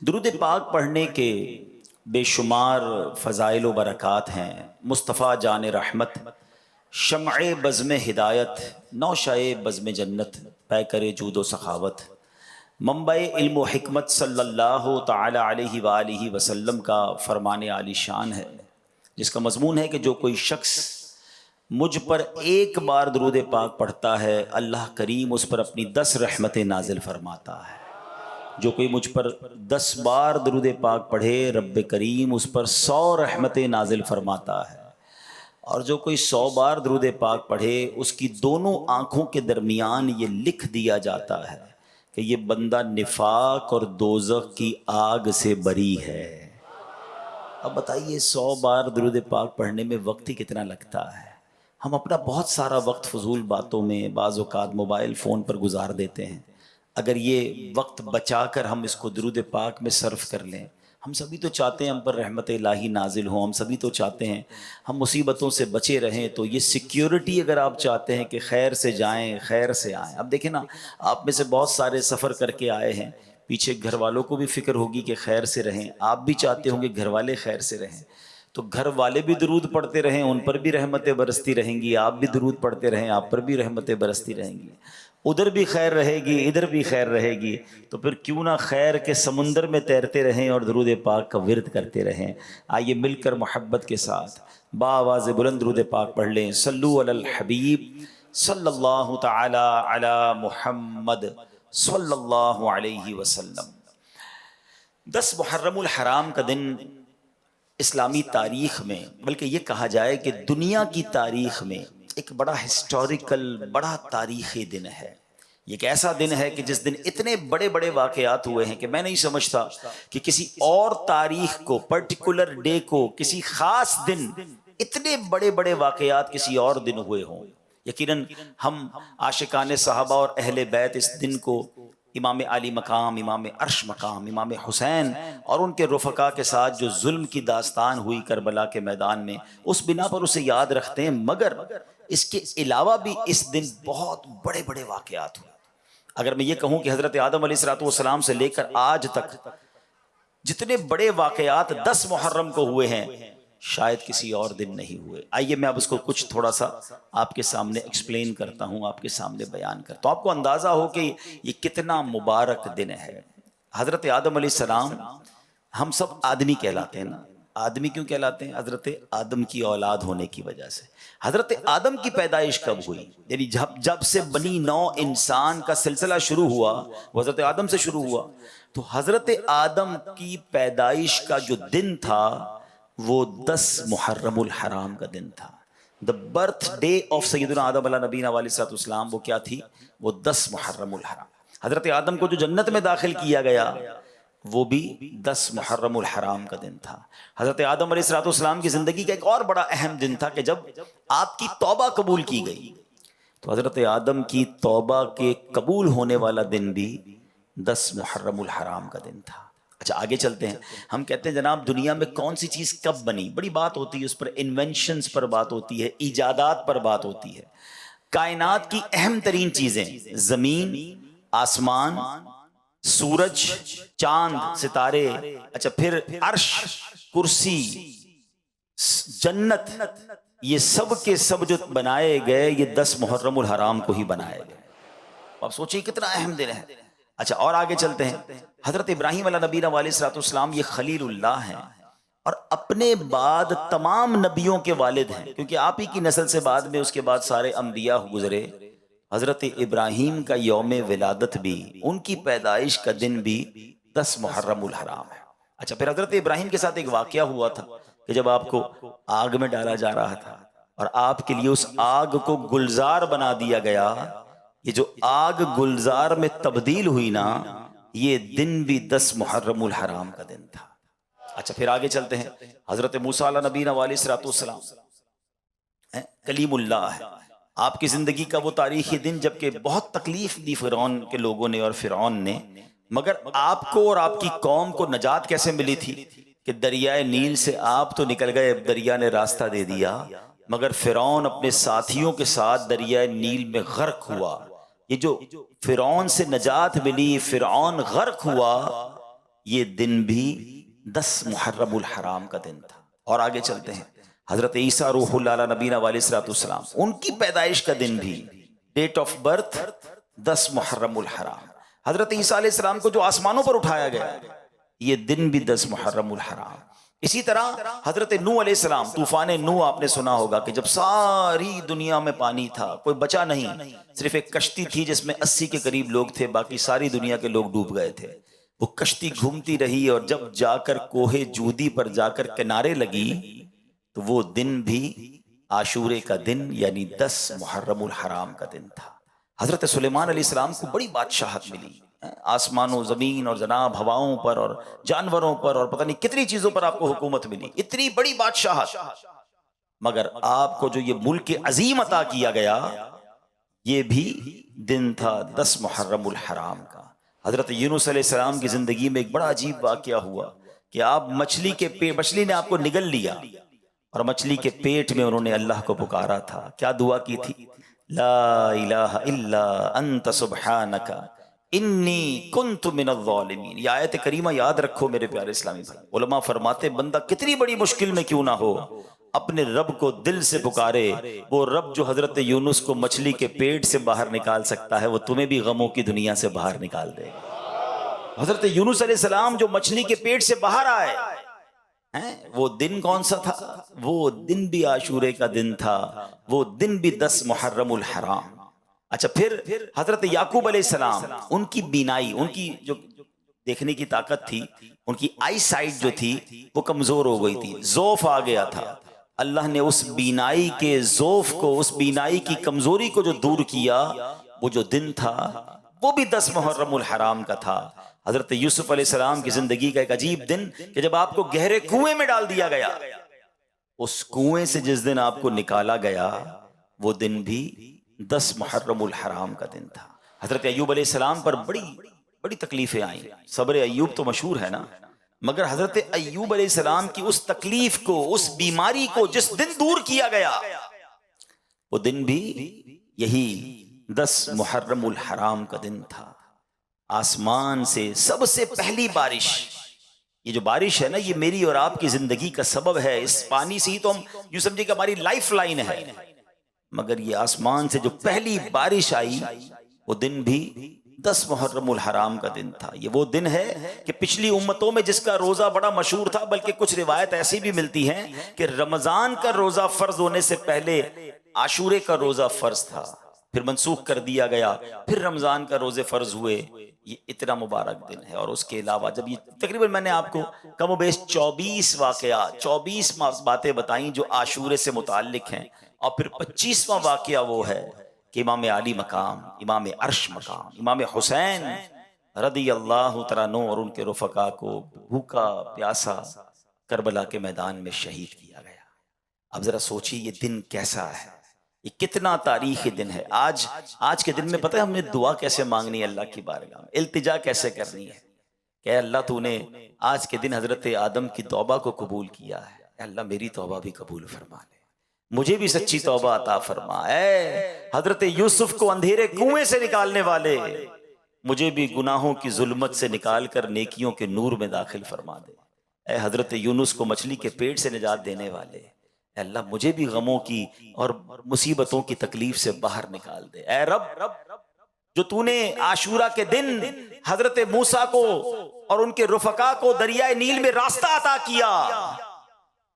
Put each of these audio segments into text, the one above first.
درود پاک پڑھنے کے بے شمار فضائل و برکات ہیں۔ مصطفیٰ جان رحمت، شمع بزم ہدایت، نوشہ بزم جنت، پیکر جود و سخاوت، منبع علم و حکمت صلی اللہ تعالی علیہ وآلہ وسلم کا فرمان عالی شان ہے، جس کا مضمون ہے کہ جو کوئی شخص مجھ پر ایک بار درود پاک پڑھتا ہے، اللہ کریم اس پر اپنی 10 رحمتیں نازل فرماتا ہے۔ جو کوئی مجھ پر 10 بار درود پاک پڑھے، رب کریم اس پر 100 رحمتیں نازل فرماتا ہے۔ اور جو کوئی 100 بار درود پاک پڑھے، اس کی دونوں آنکھوں کے درمیان یہ لکھ دیا جاتا ہے کہ یہ بندہ نفاق اور دوزخ کی آگ سے بری ہے۔ اب بتائیے 100 بار درود پاک پڑھنے میں وقت ہی کتنا لگتا ہے؟ ہم اپنا بہت سارا وقت فضول باتوں میں، بعض اوقات موبائل فون پر گزار دیتے ہیں۔ اگر یہ وقت بچا کر ہم اس کو درود پاک میں صرف کر لیں، ہم سبھی تو چاہتے ہیں ہم پر رحمت الہی نازل ہوں، ہم سبھی تو چاہتے ہیں ہم مصیبتوں سے بچے رہیں، تو یہ سیکیورٹی اگر آپ چاہتے ہیں کہ خیر سے جائیں خیر سے آئیں۔ اب دیکھیں نا، آپ میں سے بہت سارے سفر کر کے آئے ہیں، پیچھے گھر والوں کو بھی فکر ہوگی کہ خیر سے رہیں، آپ بھی چاہتے ہوں گے گھر والے خیر سے رہیں، تو گھر والے بھی درود پڑھتے رہیں، ان پر بھی رحمتیں برستی رہیں گی، آپ بھی درود پڑھتے رہیں، آپ پر بھی رحمتیں برستی رہیں گی، ادھر بھی خیر رہے گی ادھر بھی خیر رہے گی۔ تو پھر کیوں نہ خیر کے سمندر میں تیرتے رہیں اور درود پاک کا ورد کرتے رہیں۔ آئیے مل کر محبت کے ساتھ بآواز بلند درود پاک پڑھ لیں۔ صلو علی الحبیب صلی اللہ تعالی علی محمد صلی اللہ علیہ وسلم۔ 10 محرم الحرام کا دن اسلامی تاریخ میں، بلکہ یہ کہا جائے کہ دنیا کی تاریخ میں ایک بڑا ہسٹوریکل، بڑا تاریخی دن ہے۔ یہ ایک ایسا دن ہے کہ جس دن اتنے بڑے بڑے واقعات ہوئے ہیں کہ میں نہیں سمجھتا کہ کسی اور تاریخ کو، پرٹیکولر ڈے کو، کسی خاص دن اتنے بڑے بڑے واقعات کسی اور دن ہوئے ہوں۔ یقیناً ہم عاشقان صحابہ اور اہل بیت اس دن کو امام علی مقام، امام عرش مقام، امام حسین اور ان کے رفقا کے ساتھ جو ظلم کی داستان ہوئی کربلا کے میدان میں، اس بنا پر اسے یاد رکھتے ہیں، مگر اس کے علاوہ بھی اس دن بہت بڑے بڑے واقعات ہوئے۔ اگر میں یہ کہوں کہ حضرت آدم علیہ السلام سے لے کر آج تک جتنے بڑے واقعات 10 محرم کو ہوئے ہیں، شاید کسی اور دن نہیں ہوئے۔ آئیے میں اب اس کو کچھ تھوڑا سا آپ کے سامنے ایکسپلین کرتا ہوں، آپ کے سامنے بیان کرتا ہوں، آپ کو اندازہ ہو کہ یہ کتنا مبارک دن ہے۔ حضرت آدم علیہ السلام، ہم سب آدمی کہلاتے ہیں نا، آدمی کیوں کہلاتے ہیں؟ حضرت آدم کی اولاد ہونے کی وجہ سے۔ حضرت آدم کی پیدائش کب ہوئی؟ یعنی جب سے بنی نوع انسان کا سلسلہ شروع ہوا، وہ حضرت آدم سے شروع ہوا، تو حضرت آدم کی پیدائش کا جو دن تھا وہ 10 محرم الحرام کا دن تھا۔ دا برتھ ڈے آف سیدنا آدم علیہ نبینا علیہ السلام، وہ کیا تھی؟ وہ 10 محرم الحرام۔ حضرت آدم کو جو جنت میں داخل کیا گیا وہ بھی 10 محرم الحرام کا دن تھا۔ حضرت آدم علیہ السلام کی زندگی کا ایک اور بڑا اہم دن تھا کہ جب آپ کی توبہ قبول کی گئی، تو حضرت آدم کی توبہ کے قبول ہونے والا دن بھی 10 محرم الحرام کا دن تھا۔ اچھا آگے چلتے ہیں۔ ہم کہتے ہیں جناب دنیا میں کون سی چیز کب بنی، بڑی بات ہوتی ہے، اس پر انوینشنز پر بات ہوتی ہے، ایجادات پر بات ہوتی ہے۔ کائنات کی اہم ترین چیزیں، زمین، آسمان، سورج، چاند، ستارے، اچھا پھر عرش، کرسی، جنت، یہ سب کے سب جو بنائے گئے یہ 10 محرم الحرام کو ہی بنائے گئے۔ آپ سوچیں کتنا اہم دن ہے۔ اچھا اور آگے چلتے ہیں۔ حضرت ابراہیم علیہ نبینا علیہ السلام یہ خلیل اللہ ہیں اور اپنے بعد تمام نبیوں کے والد ہیں، کیونکہ آپ ہی کی نسل سے بعد میں اس کے بعد سارے انبیاء گزرے۔ حضرت ابراہیم کا یوم ولادت بھی، ان کی پیدائش کا دن بھی 10 محرم الحرام ہے۔ اچھا پھر حضرت ابراہیم کے ساتھ ایک واقعہ ہوا تھا کہ جب آپ کو آگ میں ڈالا جا رہا تھا اور آپ کے لیے اس آگ کو گلزار بنا دیا گیا، یہ جو آگ گلزار میں تبدیل ہوئی نا، یہ دن بھی 10 محرم الحرام کا دن تھا۔ اچھا پھر آگے چلتے ہیں۔ حضرت موسیٰ علیہ نبینا علیہ السلام کلیم اللہ ہے، آپ کی زندگی کا وہ تاریخی دن جبکہ بہت تکلیف دی فرعون کے لوگوں نے اور فرعون نے، مگر آپ کو اور آپ کی قوم کو نجات کیسے ملی تھی کہ دریائے نیل سے آپ تو نکل گئے، دریا نے راستہ دے دیا، مگر فرعون اپنے ساتھیوں کے ساتھ دریائے نیل میں غرق ہوا۔ یہ جو فرعون سے نجات ملی، فرعون غرق ہوا، یہ دن بھی 10 محرم الحرام کا دن تھا۔ اور آگے چلتے ہیں، حضرت عیسیٰ روح اللہ علیہ نبینا علیہ الصلوۃ والسلام، ان کی پیدائش کا دن بھی، ڈیٹ آف برتھ 10 محرم الحرام۔ حضرت عیسیٰ علیہ السلام کو جو آسمانوں پر اٹھایا گیا، یہ دن بھی 10 محرم الحرام۔ اسی طرح حضرت نوح علیہ السلام، طوفان نوح آپ نے سنا ہوگا کہ جب ساری دنیا میں پانی تھا، کوئی بچا نہیں، صرف ایک کشتی تھی جس میں 80 کے قریب لوگ تھے، باقی ساری دنیا کے لوگ ڈوب گئے تھے۔ وہ کشتی گھومتی رہی اور جب جا کر کوہ جودی پر جا کر کنارے لگی تو وہ دن بھی عاشورے کا دن یعنی 10 محرم الحرام کا دن تھا۔ حضرت سلیمان علیہ السلام کو بڑی بادشاہت ملی، آسمان و زمین اور جناب ہواؤں پر اور جانوروں پر اور پتہ نہیں کتنی چیزوں پر آپ کو حکومت ملی، اتنی بڑی بادشاہت، مگر آپ کو جو یہ ملک عظیم عطا کیا گیا یہ بھی دن تھا 10 محرم الحرام کا۔ حضرت یونس علیہ السلام کی زندگی میں ایک بڑا عجیب واقعہ ہوا کہ آپ مچھلی نے آپ کو نگل لیا اور مچھلی کے پیٹ میں انہوں نے اللہ کو پکارا تھا، کیا دعا کی تھی؟ لا الہ الا انت سبحانک انی کنت من الظالمین۔ یہ آیت کریمہ یاد رکھو میرے پیارے اسلامی بھائی۔ علماء فرماتے بندہ کتنی بڑی مشکل میں کیوں نہ ہو، اپنے رب کو دل سے پکارے، وہ رب جو حضرت یونس کو مچھلی کے پیٹ سے باہر نکال سکتا ہے وہ تمہیں بھی غموں کی دنیا سے باہر نکال دے گا۔ حضرت یونس علیہ السلام جو مچھلی کے پیٹ سے باہر آئے، وہ دن کون سا تھا؟ وہ دن بھی عاشورے کا دن تھا، وہ دن بھی 10 محرم الحرام۔ اچھا پھر حضرت یعقوب علیہ السلام، ان کی بینائی، ان کی جو دیکھنے کی طاقت تھی، ان کی آئی سائٹ جو تھی وہ کمزور ہو گئی تھی، ضعف آ گیا تھا۔ اللہ نے اس بینائی کے ضعف کو، اس بینائی کی کمزوری کو جو دور کیا، وہ جو دن تھا وہ بھی 10 محرم الحرام کا تھا۔ حضرت یوسف علیہ السلام کی زندگی کا ایک عجیب دن کہ جب آپ کو گہرے کنویں میں ڈال دیا گیا، اس کنویں سے جس دن آپ کو نکالا گیا وہ دن بھی 10 محرم الحرام کا دن تھا۔ حضرت ایوب علیہ السلام پر بڑی تکلیفیں آئیں، صبر ایوب تو مشہور ہے نا، مگر حضرت ایوب علیہ السلام کی اس تکلیف کو، اس بیماری کو جس دن دور کیا گیا وہ دن بھی یہی 10 محرم الحرام کا دن تھا۔ آسمان سے سب سے پہلی بارش، یہ جو بارش ہے نا یہ میری اور آپ کی زندگی کا سبب ہے، اس پانی سے ہی تو ہم یوں سمجھے کہ ہماری لائف لائن ہے، مگر یہ آسمان سے جو پہلی بارش آئی وہ دن بھی 10 محرم الحرام کا دن تھا۔ یہ وہ دن ہے کہ پچھلی امتوں میں جس کا روزہ بڑا مشہور تھا، بلکہ کچھ روایت ایسی بھی ملتی ہیں کہ رمضان کا روزہ فرض ہونے سے پہلے عاشورے کا روزہ فرض تھا، پھر منسوخ کر دیا گیا، پھر رمضان کا روزے فرض ہوئے۔ یہ اتنا مبارک دن ہے۔ اور اس کے علاوہ جب یہ تقریباً میں نے آپ کو کم و بیش 24 واقعات، 24 باتیں بتائیں جو عاشورے سے متعلق ہیں، اور پھر 25واں واقعہ وہ ہے کہ امام علی مقام، امام عرش مقام، امام حسین رضی اللہ تعالیٰ عنہ اور ان کے رفقا کو بھوکا پیاسا کربلا کے میدان میں شہید کیا گیا۔ اب ذرا سوچیے یہ دن کیسا ہے، یہ کتنا تاریخی دن ہے۔ آج کے دن میں پتہ ہے ہمیں دعا کیسے مانگنی ہے اللہ کی بارگاہ میں، التجا کیسے کرنی ہے کہ اے اللہ تو نے آج کے دن حضرت آدم کی توبہ کو قبول کیا ہے، اے اللہ میری توبہ بھی قبول فرما لے، مجھے بھی سچی توبہ عطا فرما، اے حضرت یوسف کو اندھیرے کنویں سے نکالنے والے مجھے بھی گناہوں کی ظلمت سے نکال کر نیکیوں کے نور میں داخل فرما دے، اے حضرت یونس کو مچھلی کے پیٹ سے نجات دینے والے اے اللہ مجھے بھی غموں کی اور مصیبتوں کی تکلیف سے باہر نکال دے، اے رب جو تو نے عاشورہ کے دن حضرت موسیٰ کو اور ان کے رفقا کو دریائے نیل میں راستہ عطا کیا،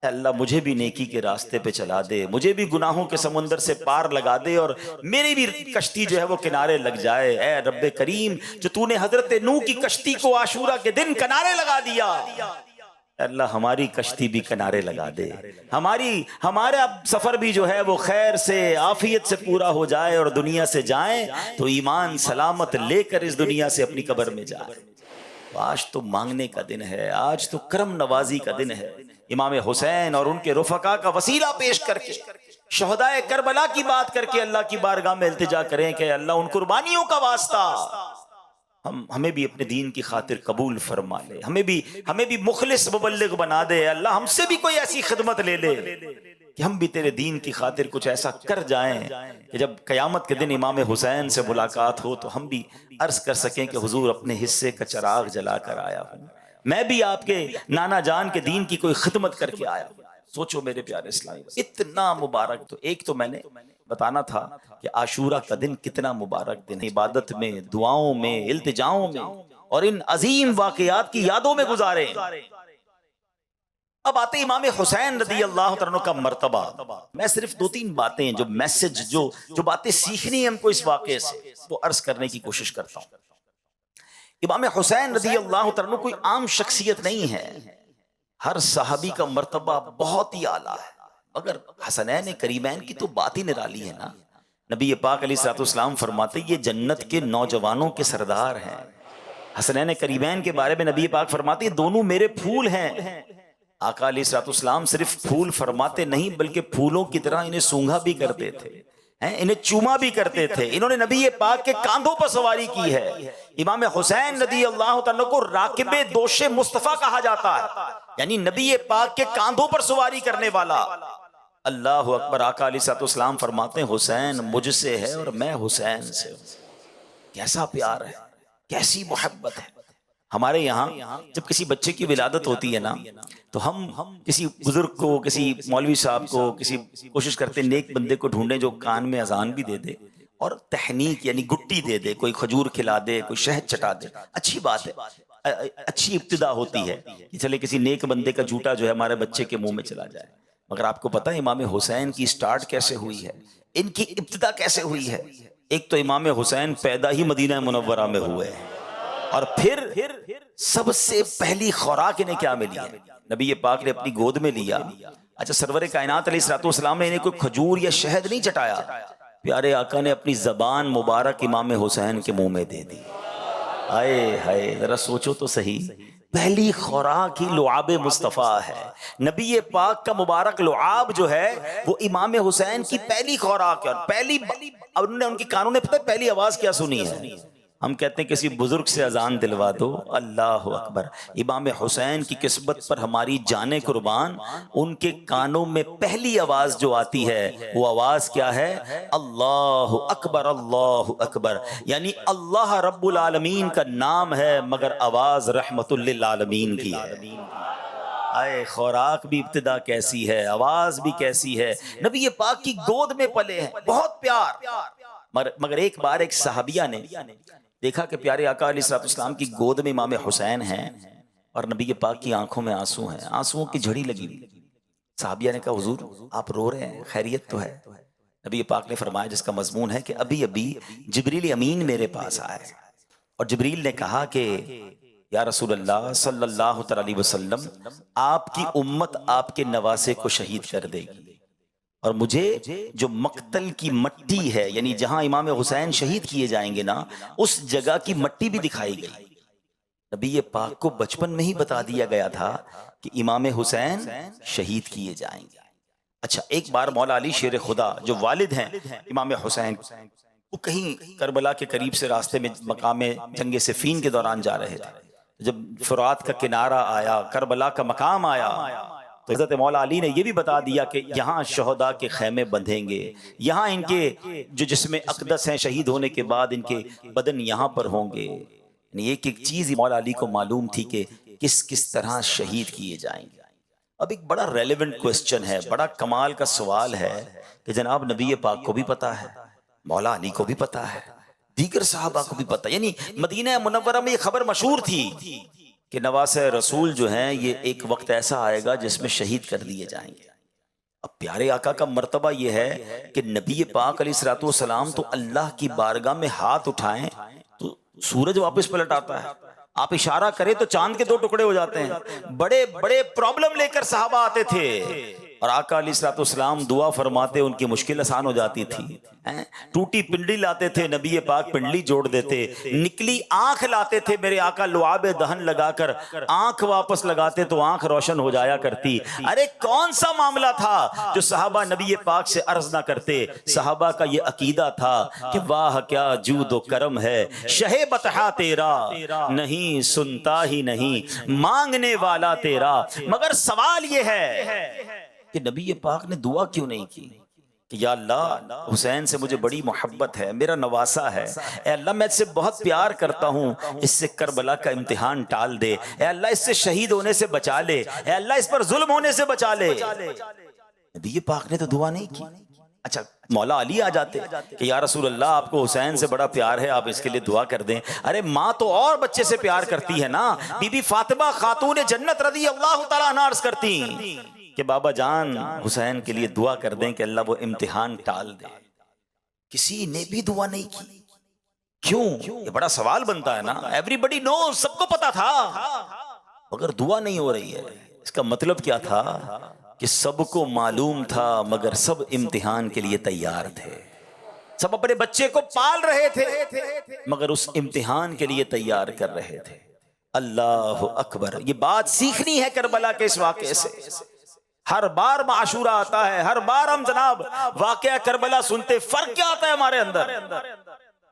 اے اللہ مجھے بھی نیکی کے راستے پہ چلا دے، مجھے بھی گناہوں کے سمندر سے پار لگا دے اور میری بھی کشتی جو ہے وہ کنارے لگ جائے، اے رب کریم جو تو نے حضرت نوح کی کشتی کو عاشورہ کے دن کنارے لگا دیا، اے اللہ ہماری کشتی بھی کنارے لگا دے، ہمارا سفر بھی جو ہے وہ خیر سے عافیت سے پورا ہو جائے اور دنیا سے جائیں تو ایمان سلامت لے کر اس دنیا سے اپنی قبر میں جائے۔ آج تو مانگنے کا دن ہے، آج تو کرم نوازی کا دن ہے، امام حسین اور ان کے رفقا کا وسیلہ پیش کر کے شہدائے کربلا کی بات کر کے اللہ کی بارگاہ میں التجا کریں کہ اللہ ان قربانیوں کا واسطہ ہمیں بھی اپنے دین کی خاطر قبول فرما لے، ہمیں بھی مخلص مبلغ بنا دے، اللہ ہم سے بھی کوئی ایسی خدمت لے لے کہ ہم بھی تیرے دین کی خاطر کچھ ایسا کر جائیں کہ جب قیامت کے دن امام حسین سے ملاقات ہو تو ہم بھی عرض کر سکیں کہ حضور اپنے حصے کا چراغ جلا کر آیا ہوں، میں بھی آپ کے نانا جان کے دین کی کوئی خدمت کر کے آیا. سوچو میرے پیارے اسلامی، اتنا مبارک. تو ایک تو میں نے بتانا تھا کہ عاشورہ کا دن کتنا مبارک دن، عبادت میں، دعاؤں میں، التجاؤں میں اور ان عظیم واقعات کی یادوں میں گزارے. اب آتے امام حسین رضی اللہ عنہ کا مرتبہ. میں صرف 2-3 باتیں جو میسج جو باتیں سیکھنی ہیں ہم کو اس واقعے سے، وہ عرض کرنے کی کوشش کرتا ہوں. امام حسین رضی اللہ عنہ کوئی عام شخصیت نہیں ہے، ہر صحابی کا مرتبہ بہت ہی اعلیٰ ہے. مگر حسنین کریمین کی تو بات ہی نرالی ہے نا. نبی پاک علیہ الصلوۃ والسلام فرماتے یہ جنت کے نوجوانوں کے سردار ہیں. حسنین کریمین کے بارے میں نبی پاک فرماتے یہ دونوں میرے پھول ہیں. آقا علیہ الصلوۃ والسلام صرف پھول فرماتے نہیں بلکہ پھولوں کی طرح انہیں سونگھا بھی کرتے تھے، انہیں چوما بھی کرتے تھے. انہوں نے نبی پاک کے کاندھوں پر سواری کی ہے. امام حسین رضی اللہ عنہ کو راکب دوش مصطفیٰ کہا جاتا ہے، یعنی نبی پاک کے کاندھوں پر سواری کرنے والا. اللہ اکبر. آقا علیہ الصلوۃ والسلام فرماتے ہیں حسین مجھ سے ہے اور میں حسین سے ہوں. کیسا پیار ہے، کیسی محبت ہے. ہمارے یہاں جب کسی بچے کی ولادت ہوتی ہے نا تو ہم کسی بزرگ کو، کسی مولوی صاحب کو، کسی کوشش کرتے نیک بندے کو ڈھونڈیں جو کان میں اذان بھی دے دے اور تحنیک یعنی گٹی دے دے، کوئی کھجور کھلا دے، کوئی شہد چٹا دے. اچھی بات ہے، اچھی ابتدا ہوتی ہے کہ چلے کسی نیک بندے کا جھوٹا جو ہے ہمارے بچے کے منہ میں چلا جائے. مگر آپ کو پتہ ہے امام حسین کی سٹارٹ کیسے ہوئی ہے، ان کی ابتدا کیسے ہوئی ہے؟ ایک تو امام حسین پیدا ہی مدینہ منورہ میں ہوئے اور پھر سب سے پہلی خوراک انہیں کیا ملی ہے؟ نبی پاک نے اپنی گود میں لیا. اچھا سرور کائنات علیہ الصلوۃ والسلام نے انہیں کوئی کھجور یا شہد نہیں چٹایا، پیارے آقا نے اپنی زبان مبارک امام حسین کے منہ میں دے دی. آئے ہائے، ذرا سوچو تو صحیح، پہلی خوراک ہی لعاب مصطفیٰ ہے. نبی پاک کا مبارک لعاب جو ہے وہ امام حسین کی پہلی خوراک ہے. اور پہلی انہوں نے ان کی کانوں نے پتہ پہلی آواز کیا سنی ہے؟ ہم کہتے ہیں کسی بزرگ سے اذان دلوا دو. اللہ اکبر. امام حسین کی قسمت پر ہماری جانیں قربان، ان کے کانوں میں پہلی آواز جو آتی ہے وہ آواز کیا ہے؟ اللہ اکبر، اللہ اکبر. یعنی اللہ رب العالمین کا نام ہے مگر آواز رحمت للعالمین کی ہے. آئے خوراک بھی ابتدا کیسی ہے، آواز بھی کیسی ہے. نبی پاک کی گود میں پلے ہیں، بہت پیار. مگر ایک بار ایک صحابیہ نے دیکھا کہ پیارے آقا علیہ الصلوۃ والسلام کی گود میں امام حسین ہیں اور نبی پاک کی آنکھوں میں آنسو ہیں، آنسوؤں کی جھڑی لگی ہوئی. صحابیہ نے کہا حضور آپ رو رہے ہیں، خیریت تو ہے؟ نبی پاک نے فرمایا جس کا مضمون ہے کہ ابھی ابھی جبریل امین میرے پاس آئے اور جبریل نے کہا کہ یا رسول اللہ صلی اللہ علیہ وسلم آپ کی امت آپ کے نواسے کو شہید کر دے گی اور مجھے جو مقتل کی مٹی ہے یعنی جہاں امام حسین شہید کیے جائیں گے نا اس جگہ کی مٹی بھی دکھائی گئی. نبی پاک کو بچپن میں ہی بتا دیا گیا تھا کہ امام حسین شہید کیے جائیں گے. اچھا ایک بار مولا علی شیر خدا جو والد ہیں امام حسین، وہ کہیں کربلا کے قریب سے راستے میں مقام جنگ صفین کے دوران جا رہے تھے. جب فرات کا کنارہ آیا، کربلا کا مقام آیا تو حضرت مولا علی نے یہ بھی بتا دیا کہ یہاں شہداء کے خیمے بندھیں گے، یہاں ان کے جو جسم اقدس ہیں شہید ہونے کے بعد ان کے بدن یہاں پر ہوں گے. یعنی ایک ایک چیز مولا علی کو معلوم تھی کہ کس کس طرح شہید کیے جائیں گے. اب ایک بڑا ریلیونٹ کوسچن ہے، بڑا کمال کا سوال ہے کہ جناب نبی پاک کو بھی پتا ہے، مولا علی کو بھی پتا ہے، دیگر صحابہ کو بھی پتا. یعنی مدینہ منورہ میں یہ خبر مشہور تھی کہ نواسہ رسول جو ہیں یہ ایک وقت ایسا آئے گا جس میں شہید کر دیے جائیں گے. اب پیارے آقا کا مرتبہ یہ ہے کہ نبی پاک علیہ الصلوۃ والسلام تو اللہ کی بارگاہ میں ہاتھ اٹھائیں تو سورج واپس پلٹ آتا ہے، آپ اشارہ کریں تو چاند کے 2 ٹکڑے ہو جاتے ہیں. بڑے بڑے پرابلم لے کر صحابہ آتے تھے اور آقا علیہ الصلوۃ والسلام دعا فرماتے ان کی مشکل آسان ہو جاتی تھی. ٹوٹی پنڈلی لاتے تھے، نبی پاک پنڈلی جوڑ دیتے. نکلی آنکھ لاتے تھے میرے آقا لعاب دہن لگا کر، آنکھ واپس لگاتے تو آنکھ روشن ہو جایا کرتی. ارے کون سا معاملہ تھا جو صحابہ نبی پاک سے عرض نہ کرتے؟ صحابہ کا یہ عقیدہ تھا کہ واہ کیا جود و کرم ہے شہ بطحا تیرا، نہیں سنتا ہی نہیں مانگنے والا تیرا. مگر سوال یہ ہے کہ نبی پاک نے دعا کیوں نہیں کی؟ کہ یا اللہ حسین سے مجھے بڑی محبت ہے، میرا نواسا ہے، اے اللہ میں اس سے بہت پیار کرتا ہوں، اس سے کربلا کا امتحان ٹال دے، اے اللہ اس سے شہید ہونے سے بچا لے، اے اللہ اس پر ظلم ہونے سے بچا لے۔ نبی پاک نے تو دعا نہیں کی۔ اچھا مولا علی آ جاتے کہ یا رسول اللہ آپ کو حسین سے بڑا پیار ہے، آپ اس کے لیے دعا کر دیں۔ ارے ماں تو اور بچے سے پیار کرتی ہے نا، بی بی فاطمہ خاتون جنت رضی اللہ تعالیٰ عنہا عرض کرتی کہ بابا جان حسین کے لیے دعا کر دیں کہ اللہ وہ امتحان ٹال دے۔ کسی نے بھی دعا نہیں کی، کیوں؟ یہ بڑا سوال بنتا ہے نا، ایوری بڈی نوز، سب کو پتا تھا، مگر دعا نہیں ہو رہی ہے۔ اس کا مطلب کیا تھا کہ سب کو معلوم تھا مگر سب امتحان کے لیے تیار تھے، سب اپنے بچے کو پال رہے تھے مگر اس امتحان کے لیے تیار کر رہے تھے۔ اللہ اکبر، یہ بات سیکھنی ہے کربلا کے اس واقعے سے۔ ہر بار عاشورہ آتا ہے، ہر بار ہم جناب واقعہ کربلا سنتے، فرق کیا آتا ہے ہمارے اندر؟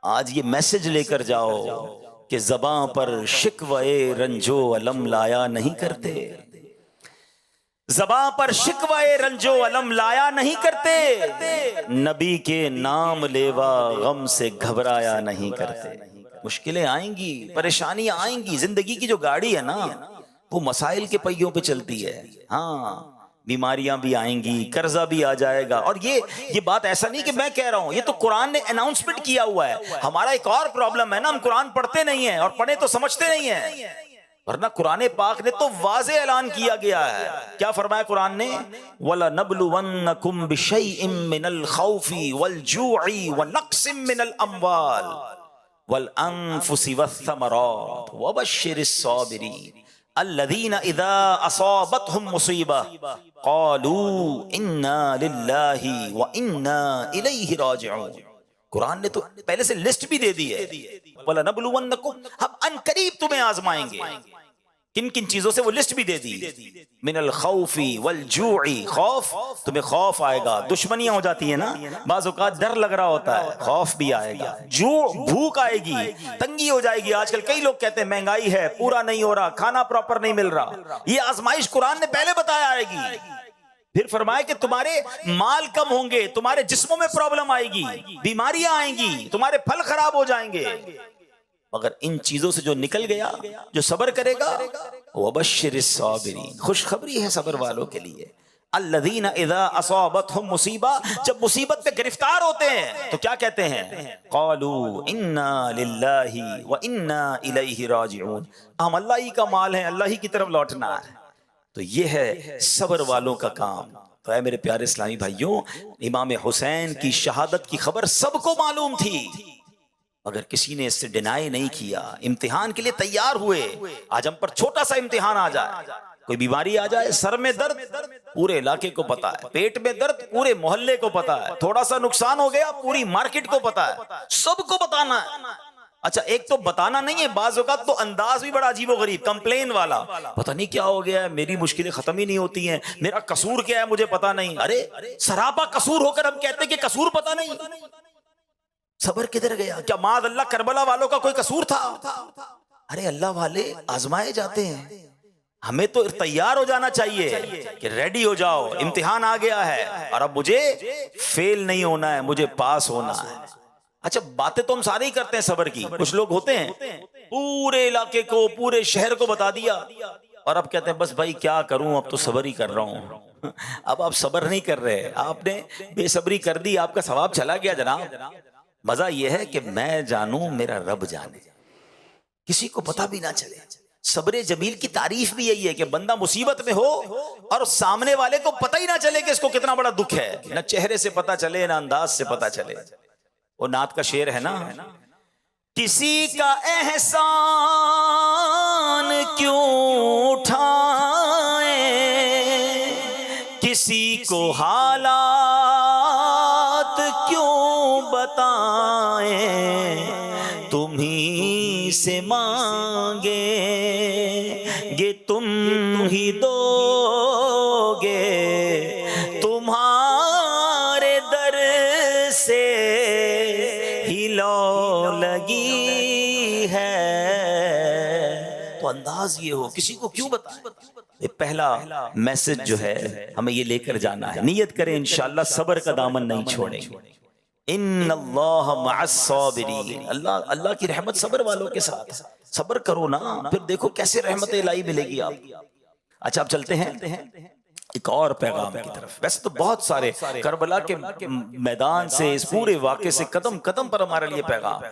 آج یہ میسج لے کر جاؤ کہ زباں پر شکوے رنجو علم لایا نہیں کرتے، زباں پر شکوے رنجو علم لایا نہیں کرتے، نبی کے نام لیوا غم سے گھبرایا نہیں کرتے۔ مشکلیں آئیں گی، پریشانیاں آئیں گی، زندگی کی جو گاڑی ہے نا وہ مسائل کے پہیوں پہ چلتی ہے۔ ہاں بیماریاں بھی آئیں گی، قرضہ بھی آ جائے گا، اور یہ بات ایسا نہیں کہ میں کہہ رہا ہوں، یہ تو قرآن نے اناؤنسمنٹ کیا ہوا ہے۔ ہمارا ایک اور پرابلم ہے نا، ہم قرآن پڑھتے نہیں ہیں، اور پڑھیں تو سمجھتے نہیں ہیں، ورنہ قرآن پاک نے تو واضح اعلان کیا گیا ہے۔ کیا فرمایا قرآن نے؟ وَلَنَبْلُوَنَّكُمْ بِشَيْءٍ مِّنَ الْخَوْفِ وَالْجُوعِ وَنَقْصٍ مِّنَ الْأَمْوَالِ وَالْأَنفُسِ وَالثَّمَرَاتِ وَبَشِّرِ الصَّابِرِينَ الَّذِينَ إِذَا أَصَابَتْهُمْ مُصِيبَةٌ قَالُوا إِنَّا لِلَّهِ وَإِنَّا إِلَيْهِ رَاجِعُونَ۔ قرآن نے تو پہلے سے لسٹ بھی دے دی ہے، وَلَنَبْلُوَنَّكُمْ، ہم ان قریب تمہیں آزمائیں گے۔ کن کن چیزوں سے وہ لسٹ بھی دے دی، من الخوف والجوع، خوف، تمہیں خوف آئے گا، دشمنیاں ہو جاتی ہیں نا، بعض اوقات ڈر لگ رہا ہوتا ہے، خوف بھی آئے گا، جوع بھوک آئے گی، تنگی ہو جائے گی۔ آج کل کئی لوگ کہتے ہیں مہنگائی ہے، پورا نہیں ہو رہا، کھانا پراپر نہیں مل رہا، یہ آزمائش قرآن نے پہلے بتایا آئے گی۔ پھر فرمائے کہ تمہارے مال کم ہوں گے، تمہارے جسموں میں پرابلم آئے گی، بیماریاں آئیں گی، تمہارے پھل خراب ہو جائیں گے، مگر ان چیزوں سے جو نکل گیا، جو صبر کرے گا، وَبَشِّرِ الصَّابِرِينَ، خوشخبری ہے صبر والوں کے لیے۔ الَّذِينَ إِذَا أَصَابَتْهُمْ مُصِيبَةٌ، جب مصیبت پہ گرفتار ہوتے ہیں تو کیا کہتے ہیں؟ قَالُوا إِنَّا لِلَّهِ وَإِنَّا إِلَيْهِ رَاجِعُونَ، ہم اللہ ہی کا مال ہے، اللہ ہی کی طرف لوٹنا ہے۔ تو یہ ہے صبر والوں کا کام۔ تو اے میرے پیارے اسلامی بھائیوں، امام حسین کی شہادت کی خبر سب کو معلوم تھی، مگر کسی نے اس سے ڈینائی نہیں کیا، امتحان کے لیے تیار ہوئے۔ آج ہم پر چھوٹا سا امتحان آ جائے، کوئی بیماری آ جائے، سر میں درد پورے علاقے کو پتا ہے، پیٹ میں درد پورے محلے کو پتا ہے، تھوڑا سا نقصان ہو گیا پوری مارکیٹ کو پتا ہے، سب کو بتانا ہے۔ اچھا ایک تو بتانا نہیں ہے، بعض اوقات تو انداز بھی بڑا عجیب و غریب، کمپلین والا، پتہ نہیں کیا ہو گیا ہے، میری مشکلیں ختم ہی نہیں ہوتی ہیں، میرا قصور کیا ہے مجھے پتہ نہیں۔ ارے سراپا قصور ہو کر ہم کہتے ہیں کہ قصور پتہ نہیں، صبر کدھر گیا؟ کیا معاذ اللہ کربلا والوں کا کوئی قصور تھا؟ ارے اللہ والے آزمائے جاتے ہیں، ہمیں تو تیار ہو جانا چاہیے کہ ریڈی ہو جاؤ، امتحان آ گیا ہے اور اب مجھے فیل نہیں ہونا ہے، مجھے پاس ہونا ہے۔ اچھا باتیں تو ہم سارے ہی کرتے ہیں صبر کی، کچھ لوگ ہوتے ہیں پورے علاقے کو، پورے شہر کو بتا دیا اور اب کہتے ہیں بس بھائی کیا کروں، اب تو صبر ہی کر رہا ہوں۔ اب آپ صبر نہیں کر رہے، آپ نے بے صبری کر دی، آپ کا ثواب چلا گیا جناب۔ مزہ یہ ہے کہ میں جانوں میرا رب جانے، کسی کو پتہ بھی نہ چلے۔ صبر جمیل کی تعریف بھی یہی ہے کہ بندہ مصیبت میں ہو اور سامنے والے کو پتہ ہی نہ چلے کہ اس کو کتنا بڑا دکھ ہے، نہ چہرے سے پتہ چلے نہ انداز سے پتہ چلے۔ وہ نعت کا شعر ہے نا، کسی کا احسان کیوں اٹھائیں، کسی کو حالات کیوں بتائیں، تمہیں سے مانگیں گے تم ہی دو گے، تمہارے در سے ہی لو لگی ہے۔ تو انداز یہ ہو، کسی کو کیوں بتائیں، یہ پہلا میسج جو ہے ہمیں یہ لے کر جانا ہے، نیت کریں انشاءاللہ صبر کا دامن نہیں چھوڑیں گے. ان اللہ مع الصابرین، اللہ کی رحمت صبر والوں کے ساتھ. صبر کرو نا، پھر دیکھو کیسے رحمت الہی ملے گی آپ. اچھا اب چلتے ہیں ایک اور پیغام کی طرف. ویسے تو بہت سارے کربلا کے میدان سے، اس پورے واقعے سے قدم قدم پر ہمارے لیے پیغام ہے.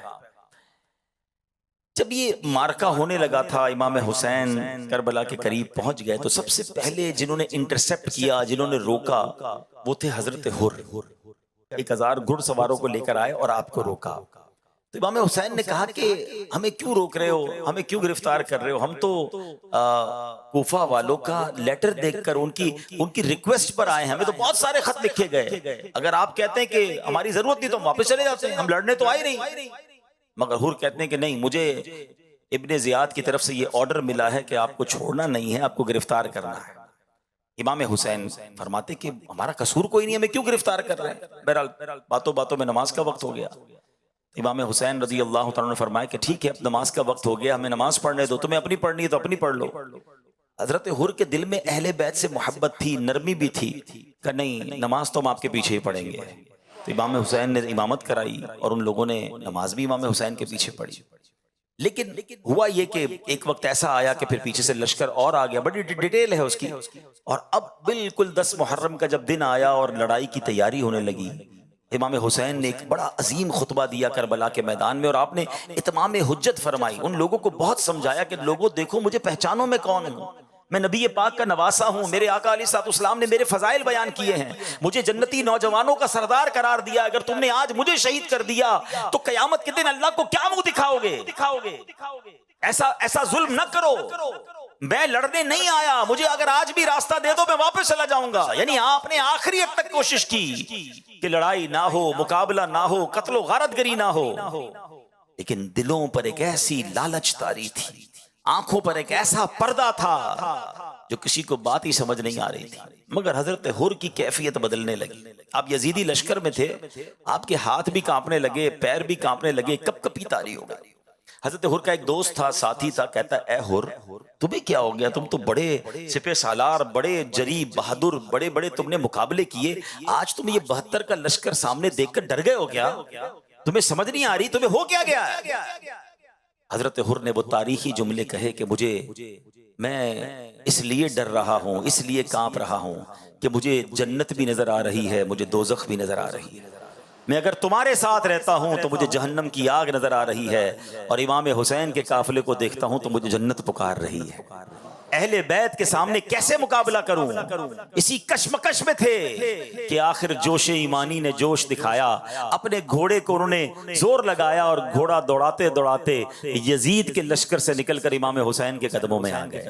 جب یہ مارکا ہونے لگا تھا، امام حسین کربلا کے قریب پہنچ گئے، تو سب سے پہلے جنہوں نے انٹرسپٹ کیا، جنہوں نے روکا، وہ تھے حضرت حر. 1000 گھڑ سواروں کو لے کر آئے اور آپ کو روکا. تو امام حسین نے کہا کہ ہمیں کیوں روک رہے ہو، ہمیں کیوں گرفتار کر رہے ہو؟ ہم تو کوفہ والوں کا لیٹر دیکھ کر ان کی ریکویسٹ پر آئے ہیں، ہمیں تو بہت سارے خط لکھے گئے. اگر آپ کہتے ہیں کہ ہماری ضرورت نہیں تو ہم واپس چلے جاتے ہیں، ہم لڑنے تو آئے نہیں. مگر حر کہتے ہیں کہ نہیں، مجھے ابن زیاد کی طرف سے یہ آرڈر ملا ہے کہ آپ کو چھوڑنا نہیں ہے، آپ کو گرفتار کرنا ہے. امام حسین فرماتے کہ ہمارا قصور کوئی نہیں، ہمیں کیوں گرفتار کر رہے ہیں؟ بہرحال باتوں باتوں میں نماز کا وقت ہو گیا. امام حسین رضی اللہ تعالیٰ نے فرمایا کہ ٹھیک ہے، اب نماز کا وقت ہو گیا، ہمیں نماز پڑھنے دو. تمہیں اپنی پڑھنی ہے تو اپنی پڑھ لو. حضرت حر کے دل میں اہل بیت سے محبت تھی، نرمی بھی تھی، کہ نہیں، نماز تو ہم آپ کے پیچھے ہی پڑھیں گے. تو امام حسین نے امامت کرائی اور ان لوگوں نے نماز بھی امام حسین کے پیچھے پڑھی. لیکن ہوا یہ کہ ایک وقت ایسا آیا کہ پھر پیچھے سے لشکر اور آ گیا. بڑی ڈیٹیل ہے اس کی. اور اب بالکل 10 محرم کا جب دن آیا اور لڑائی کی تیاری ہونے لگی، امام حسین نے ایک بڑا عظیم خطبہ دیا کربلا کے میدان میں، اور آپ نے اتمام حجت فرمائی. ان لوگوں کو بہت سمجھایا کہ لوگوں دیکھو، مجھے پہچانو میں کون ہوں. میں نبی پاک کا نواسا ہوں، میرے آقا علیہ الصلوۃ والسلام نے میرے فضائل بیان کیے ہیں، مجھے جنتی نوجوانوں کا سردار قرار دیا. اگر تم نے آج مجھے شہید کر دیا تو قیامت کے دن اللہ کو کیا منہ دکھاؤ گے؟ ایسا ظلم نہ کرو. میں لڑنے نہیں آیا، مجھے اگر آج بھی راستہ دے دو میں واپس چلا جاؤں گا. یعنی آپ نے آخری حد تک کوشش کی کہ لڑائی نہ ہو، مقابلہ نہ ہو، قتل و غارت گری نہ ہو. لیکن دلوں پر ایک ایسی لالچ طاری تھی، آنکھوں پر ایک ایسا پردہ تھا جو کسی کو بات ہی سمجھ نہیں آ رہی تھی. مگر حضرت حر کی کیفیت بدلنے لگی. آپ یزیدی لشکر میں تھے، آپ کے ہاتھ بھی کانپنے لگے، پیر بھی کانپنے لگے، کپ کپی طاری ہو گئی. حضرت حر کا ایک دوست تھا، ساتھی تھا، کہتا اے حر، تمہیں کیا ہو گیا؟ تم تو بڑے سپہ سالار، بڑے جری بہادر، بڑے بڑے تم نے مقابلے کیے، آج تم یہ 72 کا لشکر سامنے دیکھ کر ڈر گئے ہو کیا؟ تمہیں سمجھ نہیں آ رہی تمہیں ہو کیا گیا ہے؟ حضرت حر نے وہ تاریخی جملے کہے کہ میں اس لیے ڈر رہا ہوں، اس لیے کانپ رہا ہوں کہ مجھے جنت بھی نظر آ رہی ہے، مجھے دوزخ بھی نظر آ رہی ہے. میں اگر تمہارے ساتھ رہتا ہوں تو مجھے جہنم کی آگ نظر آ رہی ہے، اور امام حسین کے قافلے کو دیکھتا ہوں تو مجھے جنت پکار رہی ہے. اہل بیت کے سامنے کیسے مقابلہ کروں؟ اسی کشمکش میں تھے کہ آخر جوش ایمانی نے جوش دکھایا. اپنے گھوڑے کو انہوں نے زور لگایا اور گھوڑا دوڑاتے دوڑاتے یزید کے لشکر سے نکل کر امام حسین کے قدموں میں آ گئے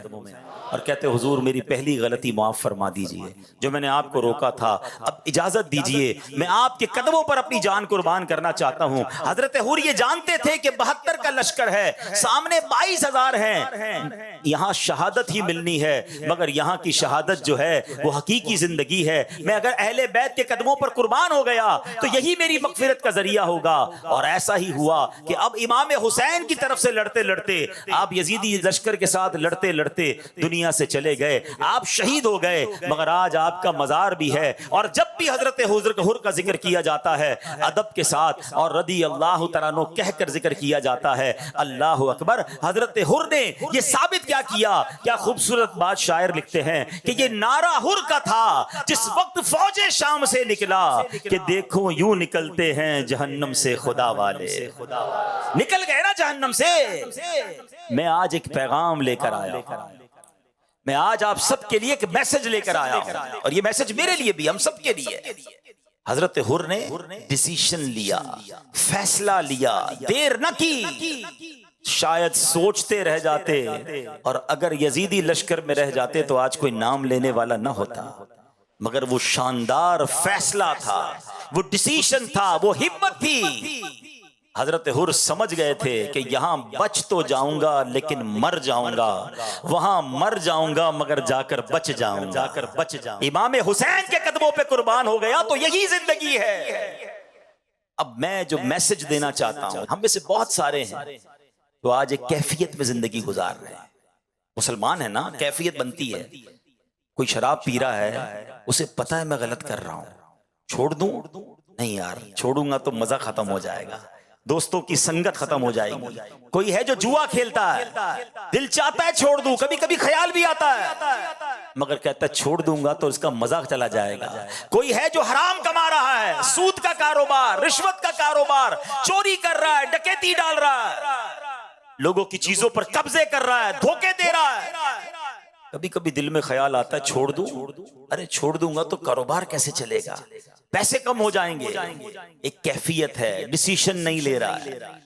اور کہتے حضور میری پہلی غلطی معاف فرما دیجئے، جو میں نے آپ کو روکا تھا، اب اجازت دیجئے، میں آپ کے قدموں پر اپنی جان قربان کرنا چاہتا ہوں. حضرت حر یہ جانتے تھے کہ 72 کا لشکر ہے، سامنے 22,000 ہیں، یہاں شہادت ہی ملنی ہے، مگر یہاں کی شہادت جو ہے وہ حقیقی زندگی ہے. میں اگر اہل بیت کے قدموں پر قربان ہو گیا تو یہی میری مغفرت کا ذریعہ ہوگا. اور ایسا ہی ہوا کہ اب امام حسین کی طرف سے لڑتے لڑتے آپ یزیدی لشکر کے ساتھ لڑتے لڑتے دنیا سے چلے گئے، آپ شہید ہو گئے. مگر آج آپ کا مزار بھی ہے، اور جب بھی حضرت حر کا ذکر کیا جاتا ہے ادب کے ساتھ اور رضی اللہ تعالیٰ عنہ کہہ کر ذکر کیا جاتا ہے. اللہ اکبر. حضرت حر نے یہ ثابت کیا خوبصورت بات شاعر لکھتے ہیں کہ یہ نعرہ حر کا تھا جس وقت فوج شام سے نکلا کہ دیکھو یوں نکلتے ہیں جہنم سے خدا والے. نکل گئے نا جہنم سے. میں آج ایک پیغام لے کر آیا، میں آج آپ سب کے لیے ایک میسج لے کر آیا ہوں، اور یہ میسج میرے لیے بھی، ہم سب کے لیے. حضرت حر نے ڈیسیشن لیا، فیصلہ لیا، دیر نہ کی. شاید سوچتے رہ جاتے، اور اگر یزیدی لشکر میں رہ جاتے تو آج کوئی نام لینے والا نہ ہوتا. مگر وہ شاندار فیصلہ تھا، وہ ڈیسیشن تھا، وہ ہمت تھی. حضرت حر سمجھ گئے تھے کہ یہاں بچ تو جاؤں گا لیکن مر جاؤں گا، وہاں مر جاؤں گا مگر جا کر بچ جاؤں گا. امام حسین کے قدموں پہ قربان ہو گیا تو یہی زندگی ہے. اب میں جو میسج دینا چاہتا ہوں، ہم میں سے بہت سارے ہیں تو آج ایک کیفیت میں زندگی گزار رہے ہیں. مسلمان ہے نا، کیفیت بنتی ہے. کوئی شراب پی رہا ہے، اسے پتا ہے میں غلط کر رہا ہوں، چھوڑ دوں؟ نہیں یار، چھوڑوں گا تو مزہ ختم ہو جائے گا، دوستوں کی سنگت ختم ہو جائے گی. کوئی ہے جو جوا کھیلتا ہے، دل چاہتا ہے چھوڑ دوں، کبھی کبھی خیال بھی آتا ہے، مگر کہتا ہے چھوڑ دوں گا تو اس کا مزہ چلا جائے گا. کوئی ہے جو حرام کما رہا ہے، سود کا کاروبار، رشوت کا کاروبار، چوری کر رہا ہے، ڈکیتی ڈال رہا ہے، لوگوں کی چیزوں پر قبضے کر رہا ہے، دھوکے دے رہا ہے. کبھی کبھی دل میں خیال آتا ہے چھوڑ دوں، ارے چھوڑ دوں گا تو کاروبار کیسے چلے گا، پیسے کم ہو جائیں گے. ایک کیفیت ہے، ڈیسیشن نہیں لے رہا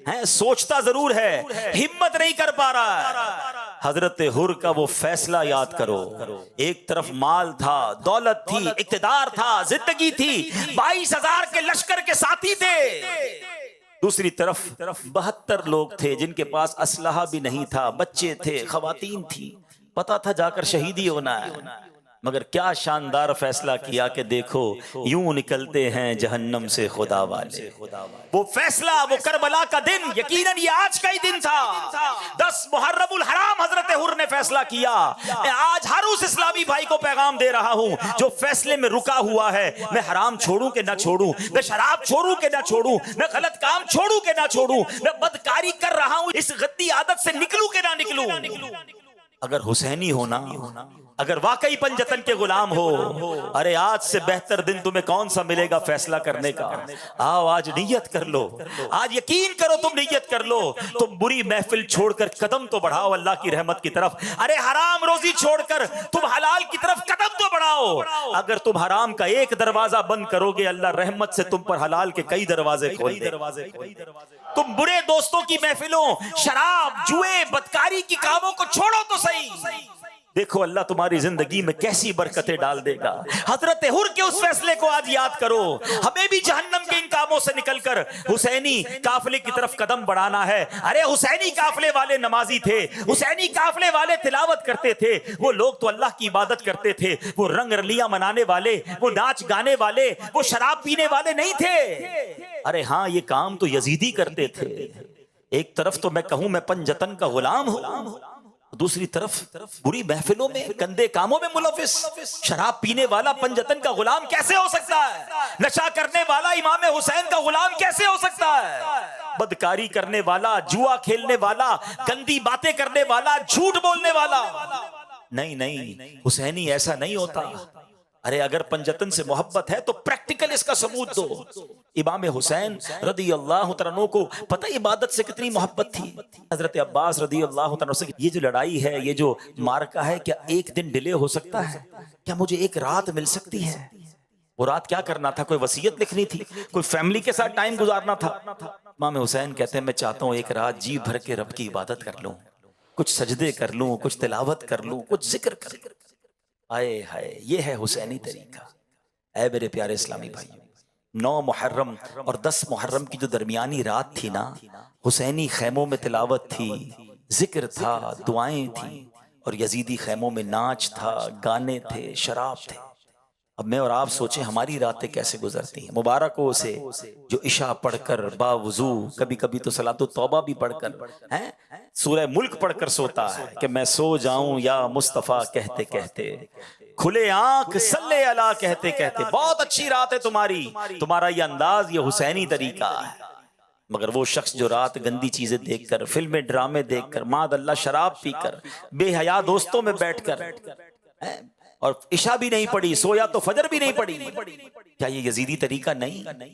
ہے، سوچتا ضرور ہے، ہمت نہیں کر پا رہا ہے. حضرت حر کا وہ فیصلہ یاد کرو. ایک طرف مال تھا، دولت تھی، اقتدار تھا، زندگی تھی، 22,000 کے لشکر کے ساتھی تھے. دوسری طرف 72 لوگ تھے جن کے پاس اسلحہ بھی نہیں تھا، بچے تھے، خواتین تھی، پتا تھا جا کر شہیدی ہونا ہے. مگر کیا شاندار فیصلہ کیا کہ دیکھو یوں نکلتے ہیں جہنم سے خدا والے. وہ فیصلہ، وہ کربلا کا دن، یقیناً یہ آج کا ہی دن تھا. 10 محرم الحرام حضرت حر نے فیصلہ کیا. میں آج ہر اس اسلامی بھائی کو پیغام دے رہا ہوں جو فیصلے میں رکا ہوا ہے، میں حرام چھوڑوں کہ نہ چھوڑوں، میں شراب چھوڑوں کہ نہ چھوڑوں، میں غلط کام چھوڑوں کہ نہ چھوڑوں، میں بدکاری کر رہا ہوں، اس غدی عادت سے نکلوں کہ نہ نکلوں. اگر حسینی ہونا، اگر واقعی پنجتن کے غلام ہو، ارے آج سے بہتر دن تمہیں کون سا ملے گا فیصلہ کرنے کا. آؤ آج نیت کر لو، آج یقین کرو، تم نیت کر لو. تم بری محفل چھوڑ کر قدم تو بڑھاؤ اللہ کی رحمت کی طرف. ارے حرام روزی چھوڑ کر تم حلال کی طرف قدم تو بڑھاؤ. اگر تم حرام کا ایک دروازہ بند کرو گے، اللہ رحمت سے تم پر حلال کے کئی دروازے کھول دے. تم برے دوستوں کی محفلوں، شراب، جوئے، بدکاری کی کاموں کو چھوڑو تو صحیح. دیکھو اللہ تمہاری زندگی میں کیسی برکتیں ڈال دے گا. حضرت حر کے اس فیصلے کو آج یاد کرو. ہمیں بھی جہنم کے ان کاموں سے نکل کر حسینی قافلے کی طرف قدم بڑھانا ہے. ارے حسینی قافلے والے نمازی تھے، حسینی قافلے والے تلاوت کرتے تھے، وہ لوگ تو اللہ کی عبادت کرتے تھے. وہ رنگ رلیاں منانے والے، وہ ناچ گانے والے، وہ شراب پینے والے نہیں تھے. ارے ہاں یہ کام تو یزیدی کرتے تھے. ایک طرف تو میں کہوں میں پنجتن کا غلام ہوں، دوسری طرف بری محفلوں میں، گندے کاموں میں ملوث. شراب پینے والا پنجتن کا غلام کیسے ہو سکتا ہے؟ نشہ کرنے والا امام حسین کا غلام کیسے ہو سکتا ہے؟ بدکاری کرنے والا، جوا کھیلنے والا، گندی باتیں کرنے والا، جھوٹ بولنے والا نہیں. حسینی ایسا نہیں ہوتا. ارے اگر پنجتن سے محبت ہے تو پریکٹیکل اس کا ثبوت دو. امام حسین رضی اللہ عنہ کو پتہ عبادت سے کتنی محبت تھی. حضرت عباس رضی اللہ عنہ سے یہ جو لڑائی ہے، یہ جو مارکا ہے، کیا ایک دن ڈیلے ہو سکتا ہے؟ کیا مجھے ایک رات مل سکتی ہے؟ وہ رات کیا کرنا تھا؟ کوئی وصیت لکھنی تھی، کوئی فیملی کے ساتھ ٹائم گزارنا تھا. امام حسین کہتے ہیں میں چاہتا ہوں ایک رات جی بھر کے رب کی عبادت کر لوں، کچھ سجدے کر لوں، کچھ تلاوت کر لوں، کچھ ذکر کر لوں. آئے ہائے، یہ ہے حسینی طریقہ. اے میرے پیارے اسلامی بھائیوں، 9 محرم اور 10 محرم کی جو درمیانی رات تھی نا، حسینی خیموں میں تلاوت تھی، ذکر تھا، دعائیں تھیں، اور یزیدی خیموں میں ناچ تھا، گانے تھے، شراب تھے. اب میں اور آپ سوچیں ہماری راتیں کیسے گزرتی ہیں. مبارک ہو اسے جو عشاء پڑھ کر باوضو، کبھی کبھی تو صلاۃ التوبہ بھی پڑھ کر، سورہ ملک پڑھ کر سوتا ہے کہ میں سو جاؤں یا مصطفیٰ کہتے کہتے، کھلے آنکھ صلی اللہ کہتے کہتے. بہت اچھی رات ہے تمہاری، تمہارا یہ انداز، یہ حسینی طریقہ ہے. مگر وہ شخص جو رات گندی چیزیں دیکھ کر، فلمیں ڈرامے دیکھ کر، معاذ اللہ شراب پی کر، بے حیا دوستوں میں بیٹھ کر، اور عشاء بھی نہیں پڑھی، سویا تو فجر بھی نہیں پڑھی، کیا یہ یزیدی طریقہ نہیں؟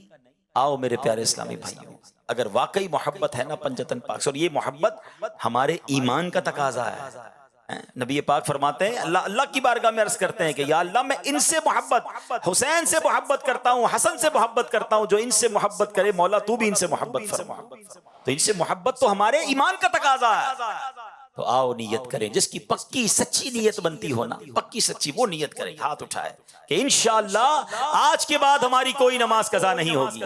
آؤ میرے پیارے اسلامی بھائیوں، اگر واقعی محبت ہے نا پنجتن پاک سے، اور یہ محبت ہمارے ایمان کا تقاضا ہے. نبی پاک فرماتے ہیں، اللہ کی بارگاہ میں عرض کرتے ہیں کہ یا اللہ میں ان سے محبت، حسین سے محبت کرتا ہوں، حسن سے محبت کرتا ہوں، جو ان سے محبت کرے مولا تو بھی ان سے محبت فرما. تو ان سے محبت تو ہمارے ایمان کا تقاضا ہے. تو آؤ نیت کریں، جس کی پکی سچی نیت بنتی ہونا، پکی سچی، وہ نیت کریں، ہاتھ اٹھائے کہ انشاءاللہ آج کے بعد ہماری کوئی نماز قضا نہیں ہوگی.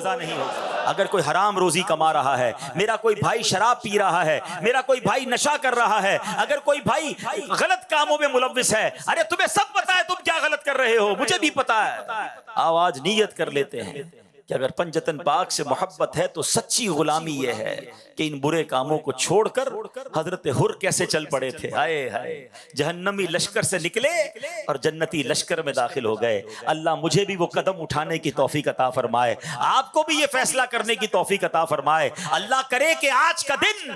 اگر کوئی حرام روزی کما رہا ہے، میرا کوئی بھائی شراب پی رہا ہے، میرا کوئی بھائی نشہ کر رہا ہے، اگر کوئی بھائی غلط کاموں میں ملوث ہے، ارے تمہیں سب پتا ہے تم کیا غلط کر رہے ہو، مجھے بھی پتا ہے. آؤ آج نیت کر لیتے ہیں کہ اگر پنجتن پاک سے محبت ہے تو سچی غلامی یہ ہے کہ ان برے کاموں کو چھوڑ کر حضرت حر کیسے چل پڑے تھے، ہائے ہائے، جہنمی لشکر سے نکلے اور جنتی لشکر میں داخل ہو گئے۔ اللہ مجھے بھی وہ قدم اٹھانے کی توفیق عطا فرمائے، آپ کو بھی یہ فیصلہ کرنے کی توفیق عطا فرمائے۔ اللہ کرے کہ آج کا دن